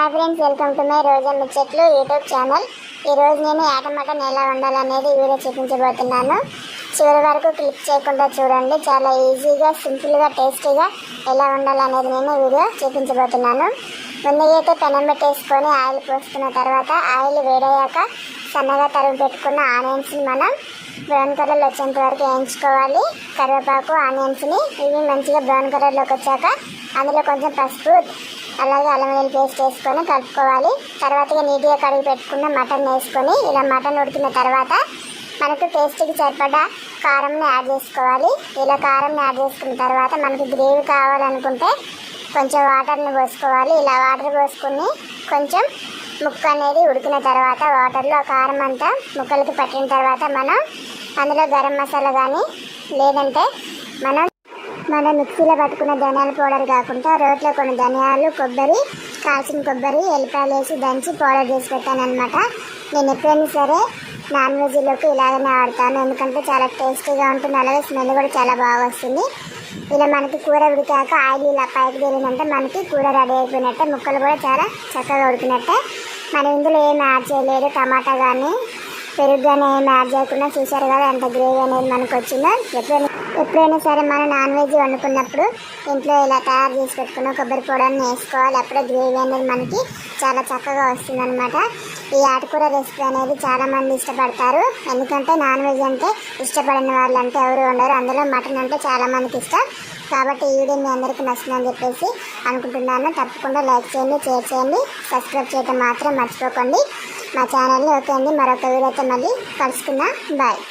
Hi friends, welcome to my Roja Muchatlu YouTube channel. ఈరోజు నేను యాట mutton ఎలా వండాలనేది వీడియో చూపించబోతున్నాను. చివరి వరకు క్లిక్ చేయకుండా చూడండి. చాలా ఈజీగా, సింపుల్గా, టేస్టీగా ఎలా వండాలనేది నేను వీడియో చూపించబోతున్నాను. ముందుగా అయితే పెనం పెట్టేసుకొని ఆయిల్ పోసుకున్న తర్వాత ఆయిల్ వేడయ్యాక సన్నగా తరుగు పెట్టుకున్న ఆనియన్స్ని మనం బ్రౌన్ కలర్లో వచ్చేంత వరకు వేయించుకోవాలి. కరివేపాకు, ఆనియన్స్ని ఇవి మంచిగా బ్రౌన్ కలర్లోకి వచ్చాక అందులో కొంచెం పసుపు, అలాగే అల్లం వెల్లుల్లి పేస్ట్ వేసుకొని కలుపుకోవాలి. తర్వాత నీట్గా కడిగి పెట్టుకున్న మటన్ వేసుకొని ఇలా మటన్ ఉడికిన తర్వాత మనకు టేస్ట్కి సరిపడా కారంని యాడ్ చేసుకోవాలి. ఇలా కారంని యాడ్ చేసుకున్న తర్వాత మనకు గ్రేవీ కావాలనుకుంటే కొంచెం వాటర్ని పోసుకోవాలి. ఇలా వాటర్ పోసుకొని కొంచెం ముక్క అనేది ఉడికిన తర్వాత వాటర్లో కారం అంతా ముక్కలకి పట్టిన తర్వాత మనం అందులో గరం మసాలా కానీ లేదంటే మనం మిక్సీలో పట్టుకున్న ధనియాల పౌడర్ కాకుండా రోట్లో కొన్ని ధనియాలు, కొబ్బరి, కాల్చిన కొబ్బరి, ఎల్లిపాయలు వేసి దంచి పౌడర్ చేసి పెట్టాను అనమాట. నేను ఎప్పుడైనా సరే నాన్ వెజ్లోకి ఇలాగనే వాడతాను, ఎందుకంటే చాలా టేస్టీగా ఉంటుంది, అలాగే స్మెల్ కూడా చాలా బాగా వస్తుంది. ఇలా మనకి కూర ఉడికాక ఆయిల్ ఇలా పైకి తేలిందంటే మనకి కూర రెడీ అయిపోయినట్టే, ముక్కలు కూడా చాలా చక్కగా ఉడికినట్టే. మనం ఇందులో ఏం యాడ్ చేయలేదు, టమాటా కానీ పెరుగు కానీ ఏం యాడ్ చేయకుండా. చూసారు కదా ఎంత గ్రేవీ అనేది మనకు వచ్చిందో. ఎప్పుడైనా సరే మనం నాన్ వెజ్ వండుకున్నప్పుడు ఇంట్లో ఇలా తయారు చేసి పెట్టుకున్న కొబ్బరి పౌడర్ని వేసుకోవాలి. అప్పుడే గ్రేవీ అనేది మనకి చాలా చక్కగా వస్తుంది అనమాట. ఈ ఆటుకూర రెసిపీ అనేది చాలామంది ఇష్టపడతారు, ఎందుకంటే నాన్ వెజ్ అంటే ఇష్టపడిన వాళ్ళు అంటే ఎవరు ఉండరు. అందులో మటన్ అంటే చాలామందికి ఇష్టం. కాబట్టి ఈ వీడియో మీ అందరికీ నచ్చిందని చెప్పేసి అనుకుంటున్నాను. తప్పకుండా లైక్ చేయండి, షేర్ చేయండి, సబ్స్క్రైబ్ చేయడం మాత్రం మర్చిపోకండి మా ఛానల్ని. ఓకే అండి, మరొక వీడియోతో మళ్ళీ కలుసుకుందాం. బాయ్.